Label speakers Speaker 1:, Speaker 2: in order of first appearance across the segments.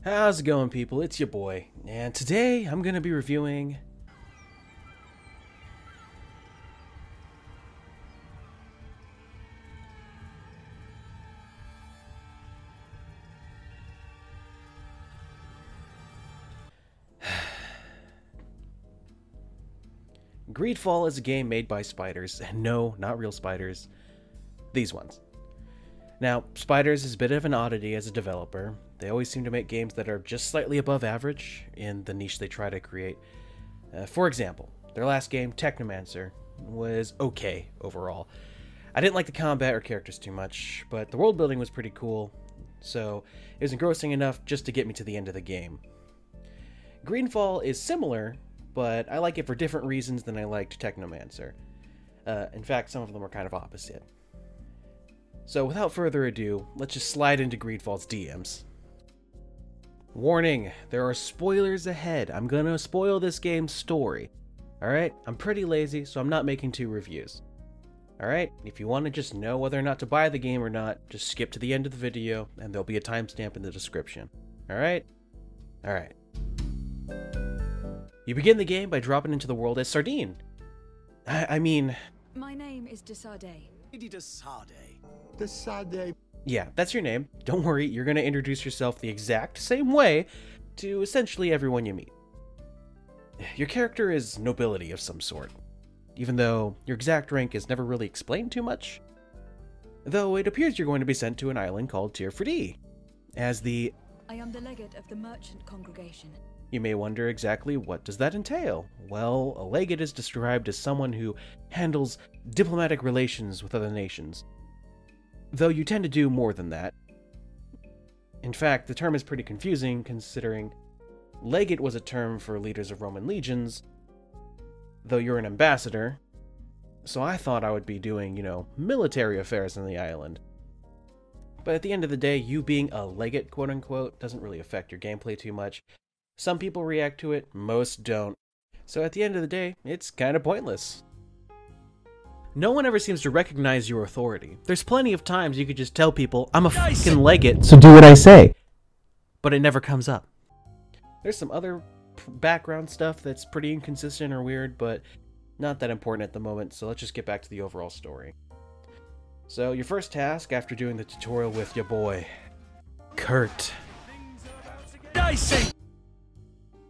Speaker 1: How's it going, people? It's your boy, and today I'm gonna be reviewing GreedFall. Is a game made by spiders, and no, not real spiders, these ones. Now, Spiders is a bit of an oddity as a developer. They always seem to make games that are just slightly above average in the niche they try to create. For example, their last game, Technomancer, was okay overall. I didn't like the combat or characters too much, but the world building was pretty cool, so it was engrossing enough just to get me to the end of the game. GreedFall is similar, but I like it for different reasons than I liked Technomancer. In fact, some of them are kind of opposite. So without further ado, let's just slide into GreedFall's DMs. Warning, there are spoilers ahead. I'm gonna spoil this game's story. Alright, I'm pretty lazy, so I'm not making 2 reviews. Alright, if you want to just know whether or not to buy the game or not, just skip to the end of the video, and there'll be a timestamp in the description. Alright? Alright. You begin the game by dropping into the world as Sardine. I mean...
Speaker 2: My name is Desade.
Speaker 1: Yeah, that's your name. Don't worry, you're gonna introduce yourself the exact same way to essentially everyone you meet. Your character is nobility of some sort, even though your exact rank is never really explained too much. Though it appears you're going to be sent to an island called Tier 4D, as the...
Speaker 2: I am the legate of the merchant congregation.
Speaker 1: You may wonder exactly what does that entail. Well, a legate is described as someone who handles diplomatic relations with other nations. Though you tend to do more than that. In fact, the term is pretty confusing considering legate was a term for leaders of Roman legions, though you're an ambassador, so I thought I would be doing, military affairs on the island. But at the end of the day, you being a legate, quote-unquote, doesn't really affect your gameplay too much. Some people react to it, most don't. So at the end of the day, it's kind of pointless. No one ever seems to recognize your authority. There's plenty of times you could just tell people, I'm a fucking legate, so do what I say. But it never comes up. There's some other background stuff that's pretty inconsistent or weird, but not that important at the moment, so let's just get back to the overall story. So your first task after doing the tutorial with your boy, Kurt,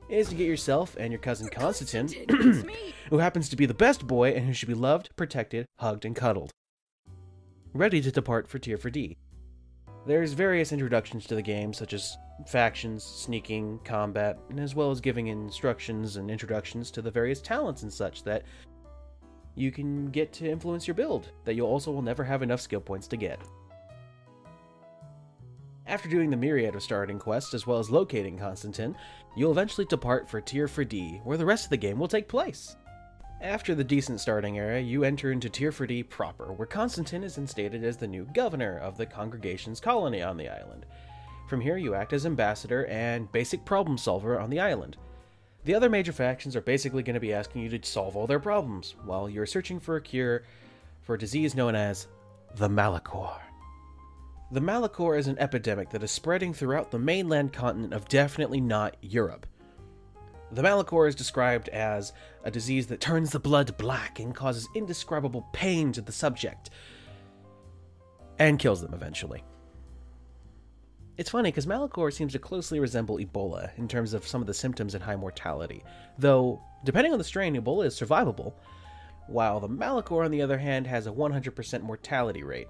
Speaker 1: is to get yourself and your cousin Constantine, who happens to be the best boy and who should be loved, protected, hugged, and cuddled, ready to depart for Tier 4D. There's various introductions to the game, such as factions, sneaking, combat, and as well as giving instructions and introductions to the various talents and such that you can get to influence your build, that you also will never have enough skill points to get. After doing the myriad of starting quests as well as locating Constantine, you'll eventually depart for Tier 4D, where the rest of the game will take place. After the decent starting area, you enter into Tier 4D proper, where Constantine is instated as the new governor of the congregation's colony on the island. From here, you act as ambassador and basic problem solver on the island. The other major factions are basically going to be asking you to solve all their problems, while you're searching for a cure for a disease known as the Malachor. The Malachor is an epidemic that is spreading throughout the mainland continent of definitely not Europe. The Malachor is described as a disease that turns the blood black and causes indescribable pain to the subject, and kills them eventually. It's funny because Malachor seems to closely resemble Ebola in terms of some of the symptoms and high mortality, though depending on the strain, Ebola is survivable, while the Malachor on the other hand has a 100% mortality rate.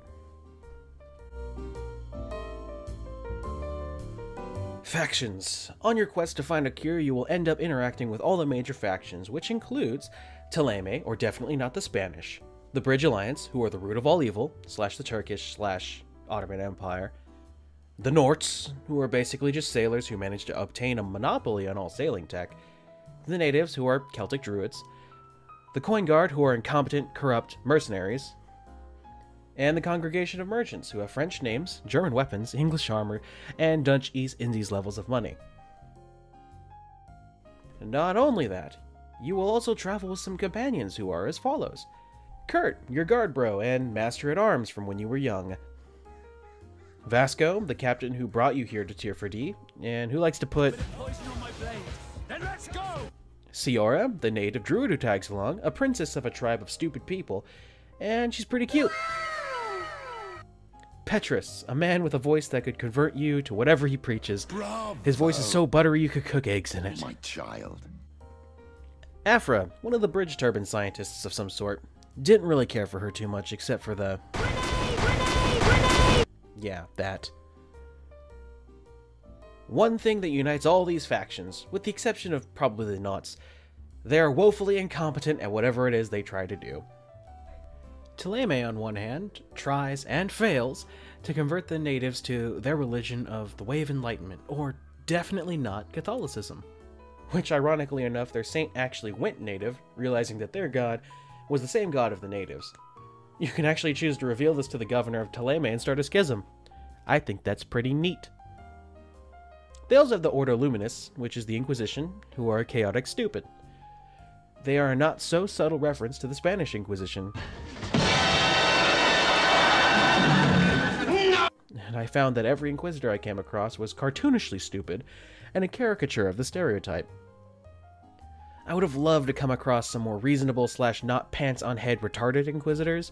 Speaker 1: Factions. On your quest to find a cure, you will end up interacting with all the major factions, which includes Teleme, or definitely not the Spanish, the Bridge Alliance, who are the root of all evil, / the Turkish / Ottoman Empire, the Norts, who are basically just sailors who managed to obtain a monopoly on all sailing tech, the Natives, who are Celtic Druids, the Coin Guard, who are incompetent, corrupt mercenaries, and the Congregation of Merchants, who have French names, German weapons, English armor, and Dutch East Indies levels of money. Not only that, you will also travel with some companions who are as follows. Kurt, your guard bro and master at arms from when you were young. Vasco, the captain who brought you here to Tier 4D, and who likes to put
Speaker 3: Poison on my blade. Then let's go!
Speaker 1: Ciora, the native druid who tags along, a princess of a tribe of stupid people, and she's pretty cute. Petrus, a man with a voice that could convert you to whatever he preaches.
Speaker 4: Bravo.
Speaker 1: His voice is so buttery you could cook eggs in it.
Speaker 4: My child.
Speaker 1: Afra, one of the bridge turbine scientists of some sort. Didn't really care for her too much except for the... Yeah, that. One thing that unites all these factions, with the exception of probably the Nauts, they are woefully incompetent at whatever it is they try to do. Thélème, on one hand, tries and fails to convert the natives to their religion of the Way of Enlightenment, or definitely not Catholicism. Which, ironically enough, their saint actually went native, realizing that their god was the same god of the natives. You can actually choose to reveal this to the governor of Thélème and start a schism. I think that's pretty neat. They also have the Ordo Luminous, which is the Inquisition, who are chaotic stupid. They are a not so subtle reference to the Spanish Inquisition. And I found that every Inquisitor I came across was cartoonishly stupid, and a caricature of the stereotype. I would have loved to come across some more reasonable / not pants on head retarded Inquisitors.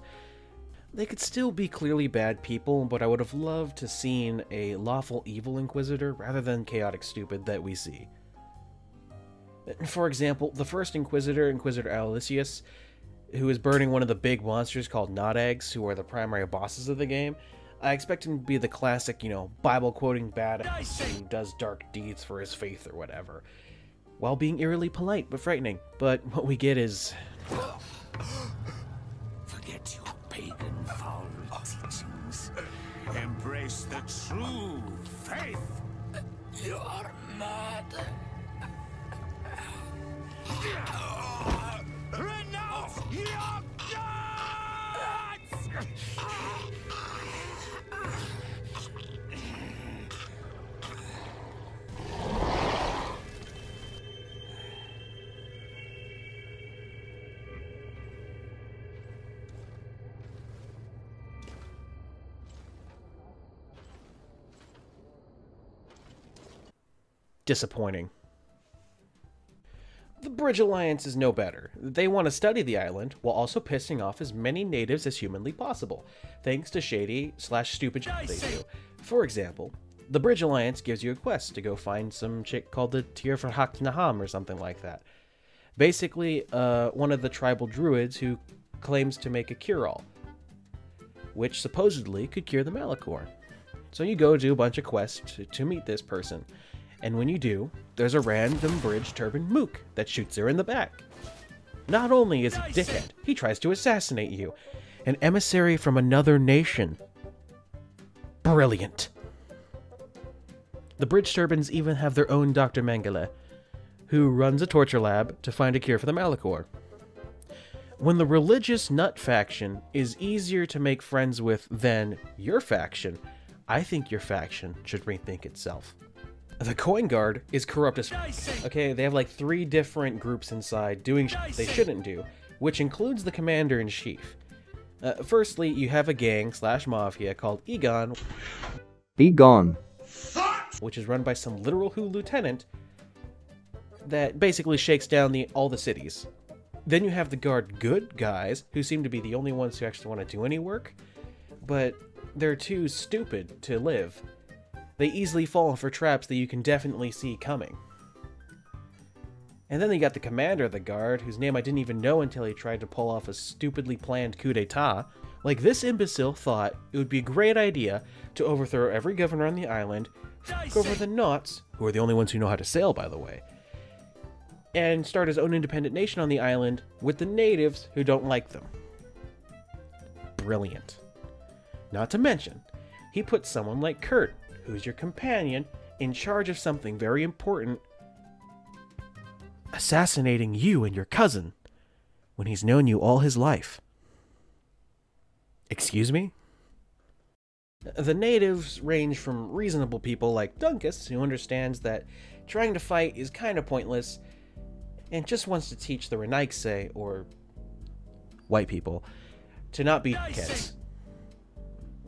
Speaker 1: They could still be clearly bad people, but I would have loved to seen a lawful evil Inquisitor rather than chaotic stupid that we see. For example, the first Inquisitor, Inquisitor Alicius, who is burning one of the big monsters called Knot Eggs, who are the primary bosses of the game, I expect him to be the classic, Bible-quoting badass who does dark deeds for his faith or whatever, while being eerily polite but frightening. But what we get is...
Speaker 3: Forget your pagan foul teachings. Embrace the true faith. You are mad. Renounce your gods!
Speaker 1: Disappointing. The Bridge Alliance is no better. They want to study the island, while also pissing off as many natives as humanly possible, thanks to shady / stupid shit they do. For example, the Bridge Alliance gives you a quest to go find some chick called the Tirfahak Naham or something like that. Basically, one of the tribal druids who claims to make a cure-all, which supposedly could cure the Malachor. So you go do a bunch of quests to meet this person. And when you do, there's a random bridge turbine mook that shoots her in the back. Not only is he a dickhead, he tries to assassinate you, an emissary from another nation. Brilliant. The bridge turbines even have their own Dr. Mengele, who runs a torture lab to find a cure for the Malachor. When the religious nut faction is easier to make friends with than your faction, I think your faction should rethink itself. The Coin Guard is corrupt as f***. Okay, they have like 3 different groups inside doing shit they shouldn't do, which includes the Commander-in-Chief. Firstly, you have a gang / mafia called Egon, which is run by some literal Who lieutenant that basically shakes down all the cities. Then you have the Guard good guys, who seem to be the only ones who actually want to do any work, but they're too stupid to live. They easily fall for traps that you can definitely see coming. And then you got the commander of the guard, whose name I didn't even know until he tried to pull off a stupidly planned coup d'etat. Like, this imbecile thought it would be a great idea to overthrow every governor on the island, fuck over the Nauts, who are the only ones who know how to sail, by the way, and start his own independent nation on the island with the natives who don't like them. Brilliant. Not to mention, he put someone like Kurt, who's your companion, in charge of something very important, assassinating you and your cousin, when he's known you all his life. Excuse me? The natives range from reasonable people like Dunkus, who understands that trying to fight is kind of pointless, and just wants to teach the Renaikse, or white people, to not be kids,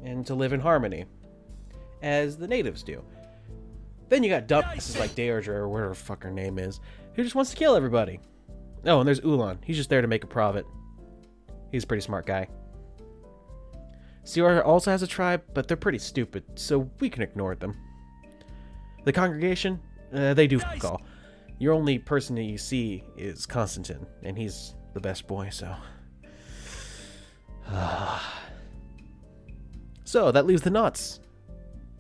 Speaker 1: and to live in harmony. as the natives do. Then you got dumbasses like Deirdre, or whatever the fuck her name is, who just wants to kill everybody. Oh, and there's Ulan. He's just there to make a profit. He's a pretty smart guy. Siora also has a tribe, but they're pretty stupid, so we can ignore them. The congregation, they do fuck all. Your only person that you see is Constantine, and he's the best boy, so... So, that leaves the Knots.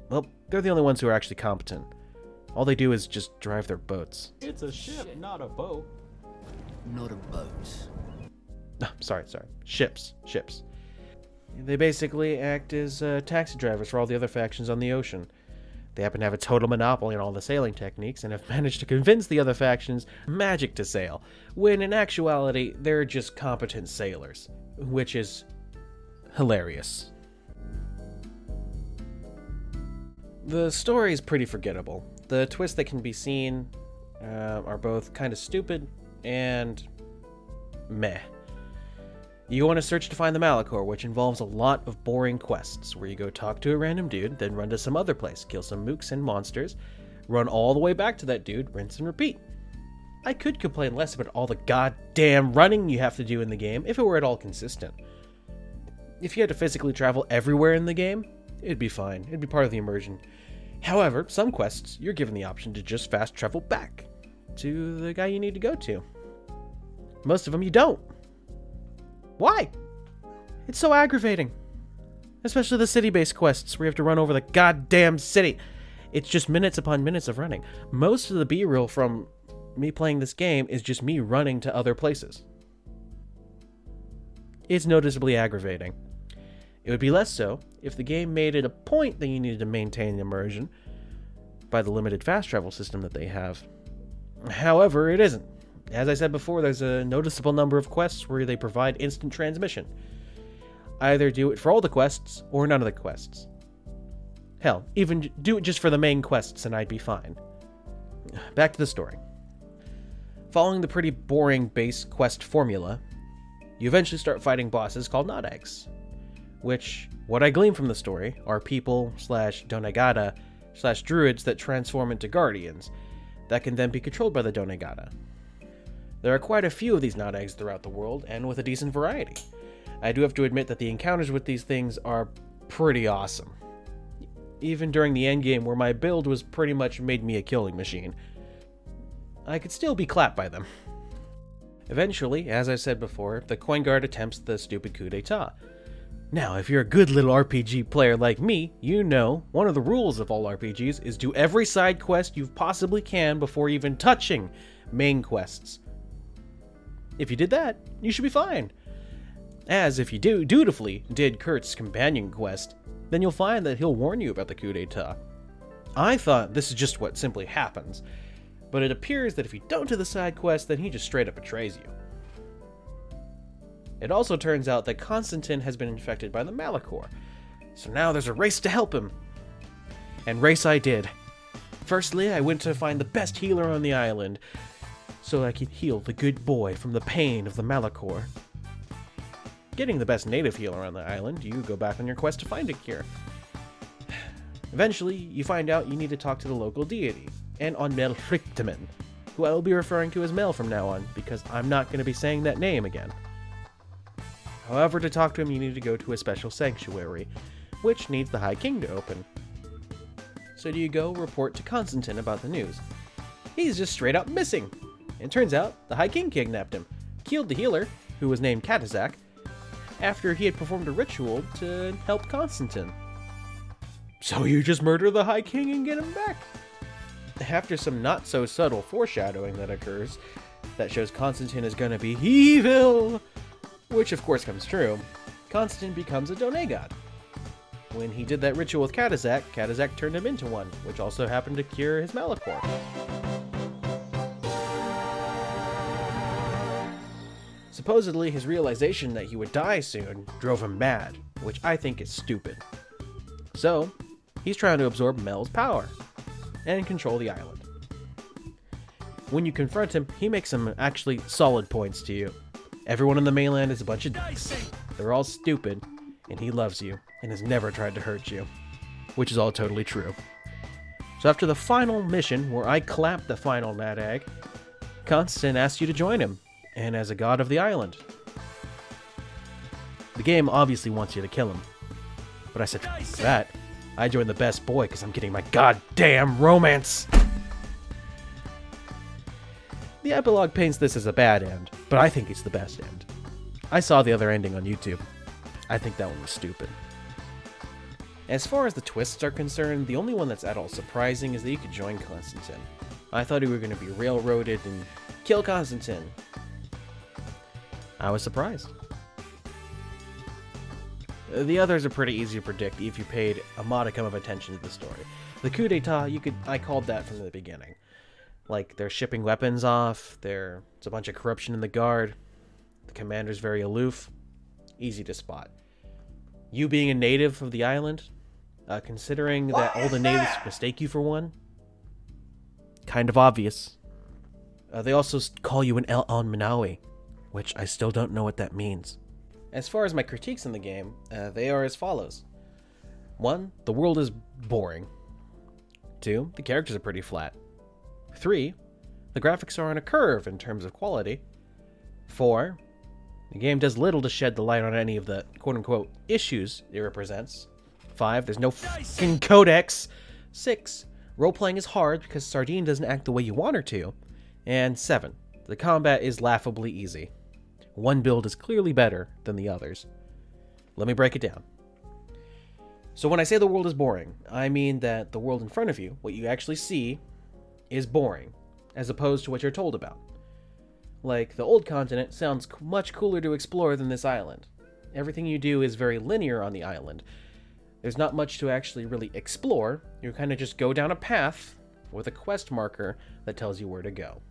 Speaker 1: Well, they're the only ones who are actually competent. All they do is just drive their boats.
Speaker 4: It's a ship, not a boat.
Speaker 5: Not a boat.
Speaker 1: Oh, sorry. Ships. They basically act as taxi drivers for all the other factions on the ocean. They happen to have a total monopoly on all the sailing techniques and have managed to convince the other factions magic to sail, when in actuality, they're just competent sailors, which is hilarious. The story is pretty forgettable. The twists that can be seen are both kind of stupid and meh. You want to search to find the Malachor, which involves a lot of boring quests, where you go talk to a random dude, then run to some other place, kill some mooks and monsters, run all the way back to that dude, rinse and repeat. I could complain less about all the goddamn running you have to do in the game if it were at all consistent. If you had to physically travel everywhere in the game, it'd be fine. It'd be part of the immersion. However, some quests, you're given the option to just fast travel back to the guy you need to go to. Most of them you don't. Why? It's so aggravating. Especially the city-based quests where you have to run over the goddamn city. It's just minutes upon minutes of running. Most of the B-reel from me playing this game is just me running to other places. It's noticeably aggravating. It would be less so if the game made it a point that you needed to maintain immersion by the limited fast travel system that they have. However, it isn't. As I said before, there's a noticeable number of quests where they provide instant transmission. Either do it for all the quests, or none of the quests. Hell, even do it just for the main quests and I'd be fine. Back to the story. Following the pretty boring base quest formula, you eventually start fighting bosses called Not Eggs, which, what I glean from the story, are people/Donegada/druids that transform into guardians, that can then be controlled by the Donegada. There are quite a few of these Not Eggs throughout the world, and with a decent variety. I do have to admit that the encounters with these things are pretty awesome. Even during the endgame where my build was pretty much made me a killing machine, I could still be clapped by them. Eventually, as I said before, the Coin Guard attempts the stupid coup d'etat. Now, if you're a good little RPG player like me, you know one of the rules of all RPGs is do every side quest you possibly can before even touching main quests. If you did that, you should be fine. As if you dutifully did Kurt's companion quest, then you'll find that he'll warn you about the coup d'etat. I thought this is just what simply happens, but it appears that if you don't do the side quest, then he just straight up betrays you. It also turns out that Constantine has been infected by the Malachor, so now there's a race to help him. And race I did. Firstly, I went to find the best healer on the island, so I could heal the good boy from the pain of the Malachor. Getting the best native healer on the island, you go back on your quest to find a cure. Eventually, you find out you need to talk to the local deity, and on Mel Frichteman, who I will be referring to as Mel from now on, because I'm not going to be saying that name again. However, to talk to him, you need to go to a special sanctuary, which needs the High King to open. So do you go report to Constantine about the news? He's just straight up missing! And turns out, the High King kidnapped him, killed the healer, who was named Katazak, after he had performed a ritual to help Constantine. So you just murder the High King and get him back? After some not-so-subtle foreshadowing that occurs, that shows Constantine is gonna be evil, which of course comes true, Constantine becomes a Donegad. When he did that ritual with Katazak, Katazak turned him into one, which also happened to cure his Malachor. Supposedly, his realization that he would die soon drove him mad, which I think is stupid. So, he's trying to absorb Mel's power and control the island. When you confront him, he makes some actually solid points to you. Everyone on the mainland is a bunch of dicks. They're all stupid, and he loves you, and has never tried to hurt you. which is all totally true. So after the final mission, where I clapped the final Mad Egg, Constantine asks you to join him, and as a god of the island. The game obviously wants you to kill him, but I said, "F that. I joined the best boy because I'm getting my goddamn romance." The epilogue paints this as a bad end, but I think it's the best end. I saw the other ending on YouTube. I think that one was stupid. As far as the twists are concerned, the only one that's at all surprising is that you could join Constantine. I thought you were going to be railroaded and kill Constantine. I was surprised. The others are pretty easy to predict if you paid a modicum of attention to the story. The coup d'etat, I called that from the beginning. Like, they're shipping weapons off, there's a bunch of corruption in the guard, the commander's very aloof, easy to spot. You being a native of the island, considering that all the natives mistake you for one, kind of obvious. They also call you an El Manawi, which I still don't know what that means. As far as my critiques in the game, they are as follows. 1, the world is boring. 2, the characters are pretty flat. 3, the graphics are on a curve in terms of quality. 4, the game does little to shed the light on any of the quote-unquote issues it represents. 5, there's no fucking codex. 6, role-playing is hard because Sardine doesn't act the way you want her to. And 7, the combat is laughably easy. One build is clearly better than the others. Let me break it down. So when I say the world is boring, I mean that the world in front of you, what you actually see, is boring, as opposed to what you're told about. Like, the old continent sounds much cooler to explore than this island. Everything you do is very linear on the island. There's not much to actually really explore. You kind of just go down a path with a quest marker that tells you where to go.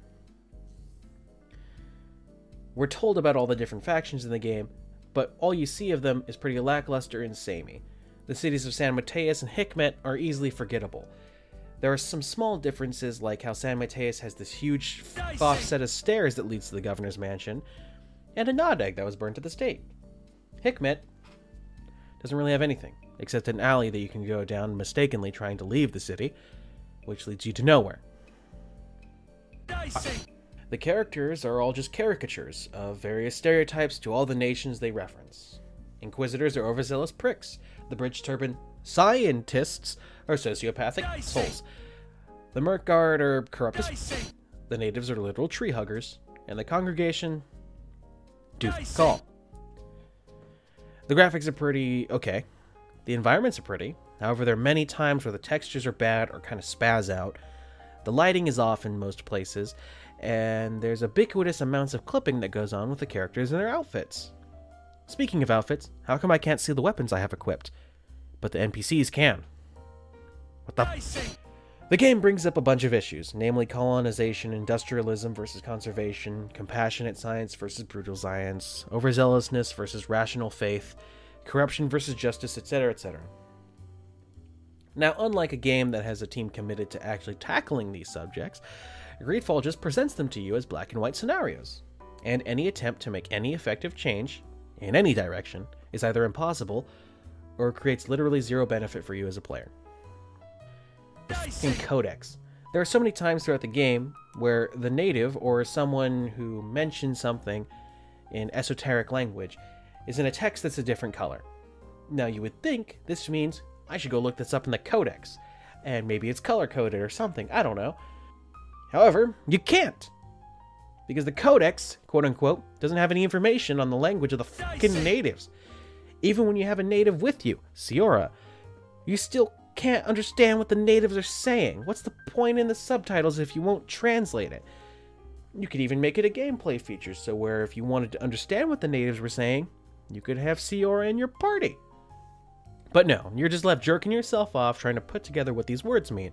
Speaker 1: We're told about all the different factions in the game, but all you see of them is pretty lackluster and samey. The cities of San Mateus and Hikmet are easily forgettable. There are some small differences, like how San Mateus has this huge off set of stairs that leads to the governor's mansion, and a nod egg that was burned to the stake. Hikmet doesn't really have anything, except an alley that you can go down mistakenly trying to leave the city, which leads you to nowhere. The characters are all just caricatures of various stereotypes to all the nations they reference. Inquisitors are overzealous pricks. The bridge turban scientists are sociopathic souls. The Merc Guard are corrupt as the natives are literal tree huggers. And the congregation do call. The graphics are pretty okay. The environments are pretty. However, there are many times where the textures are bad or kind of spaz out. The lighting is off in most places, and there's ubiquitous amounts of clipping that goes on with the characters and their outfits. Speaking of outfits, how come I can't see the weapons I have equipped? But the NPCs can. What the? The game brings up a bunch of issues, namely colonization, industrialism versus conservation, compassionate science versus brutal science, overzealousness versus rational faith, corruption versus justice, etc., etc. Now, unlike a game that has a team committed to actually tackling these subjects, GreedFall just presents them to you as black and white scenarios, and any attempt to make any effective change, in any direction, is either impossible, or creates literally zero benefit for you as a player. The f***ing codex. There are so many times throughout the game where the native, or someone who mentions something in esoteric language, is in a text that's a different color. Now, you would think this means I should go look this up in the codex, and maybe it's color-coded or something, I don't know. However, you can't! Because the codex, quote-unquote, doesn't have any information on the language of the fucking natives. Even when you have a native with you, Siora, you still can't understand what the natives are saying. What's the point in the subtitles if you won't translate it? You could even make it a gameplay feature, so where if you wanted to understand what the natives were saying, you could have Siora in your party. But no, you're just left jerking yourself off trying to put together what these words mean.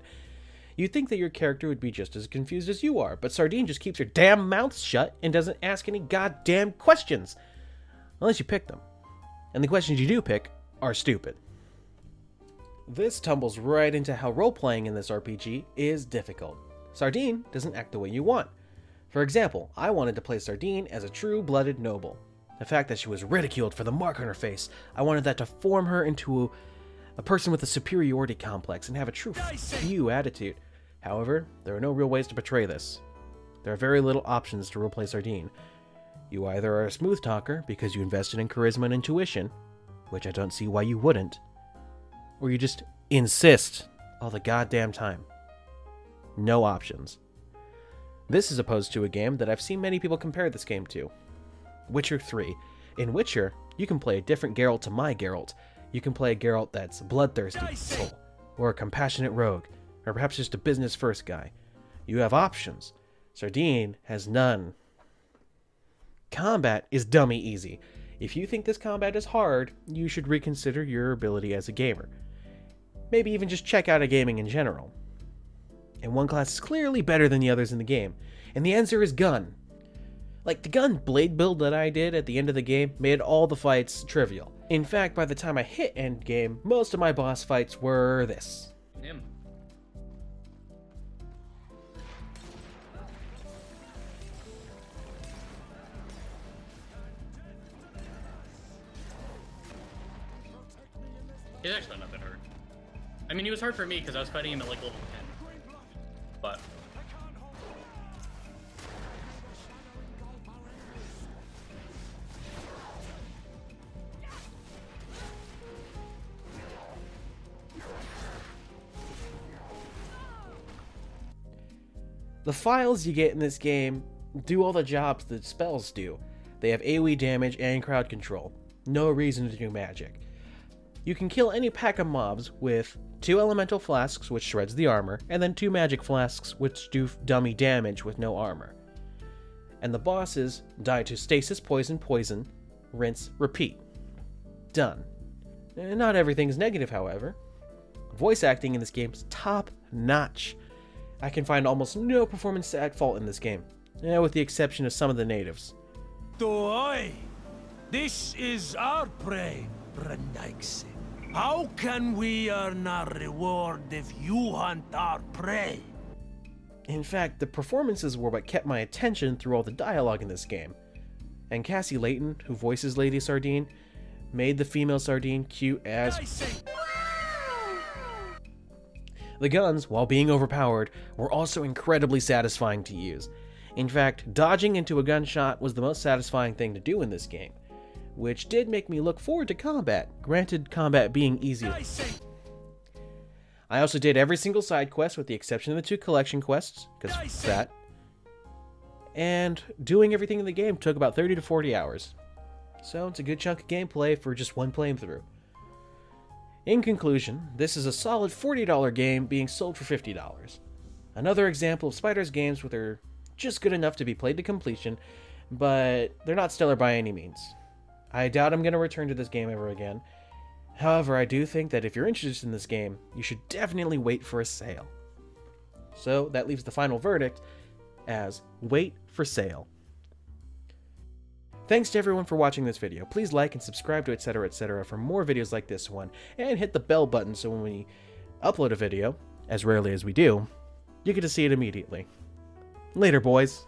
Speaker 1: You'd think that your character would be just as confused as you are, but Sardine just keeps her damn mouth shut and doesn't ask any goddamn questions. Unless you pick them. And the questions you do pick are stupid. This tumbles right into how role-playing in this RPG is difficult. Sardine doesn't act the way you want. For example, I wanted to play Sardine as a true-blooded noble. The fact that she was ridiculed for the mark on her face, I wanted that to form her into a person with a superiority complex, and have a true you attitude. However, there are no real ways to portray this. There are very little options to roleplay Sardine. You either are a smooth talker because you invested in charisma and intuition, which I don't see why you wouldn't, or you just insist all the goddamn time. No options. This is opposed to a game that I've seen many people compare this game to. Witcher 3. In Witcher, you can play a different Geralt to my Geralt. You can play a Geralt that's bloodthirsty, or a compassionate rogue, or perhaps just a business-first guy. You have options. Sardine has none. Combat is dummy easy. If you think this combat is hard, you should reconsider your ability as a gamer. Maybe even just check out gaming in general. And one class is clearly better than the others in the game, and the answer is gun. Like, the gun blade build that I did at the end of the game made all the fights trivial. In fact, by the time I hit endgame, most of my boss fights were this.
Speaker 6: Him. He's actually not that hard. I mean, he was hard for me because I was fighting him at like level 10. But
Speaker 1: the files you get in this game do all the jobs that spells do. They have AoE damage and crowd control. No reason to do magic. You can kill any pack of mobs with 2 elemental flasks, which shreds the armor, and then 2 magic flasks, which do dummy damage with no armor. And the bosses die to stasis, poison, rinse, repeat. Done. Not everything's negative, however. Voice acting in this game is top-notch. I can find almost no performance at fault in this game, with the exception of some of the natives.
Speaker 3: Doi, this is our prey, Brandikse. How can we earn our reward if you hunt our prey?
Speaker 1: In fact, the performances were what kept my attention through all the dialogue in this game. And Cassie Layton, who voices Lady Sardine, made the female Sardine cute as... The guns, while being overpowered, were also incredibly satisfying to use. In fact, dodging into a gunshot was the most satisfying thing to do in this game, which did make me look forward to combat, granted combat being easier. I also did every single side quest with the exception of the 2 collection quests, because that. And doing everything in the game took about 30 to 40 hours. So it's a good chunk of gameplay for just one playthrough. In conclusion, this is a solid $40 game being sold for $50. Another example of Spider's games where they're just good enough to be played to completion, but they're not stellar by any means. I doubt I'm going to return to this game ever again. However, I do think that if you're interested in this game, you should definitely wait for a sale. So that leaves the final verdict as wait for sale. Thanks to everyone for watching this video. Please like and subscribe to etc. for more videos like this one, and hit the bell button so when we upload a video, as rarely as we do, you get to see it immediately. Later, boys.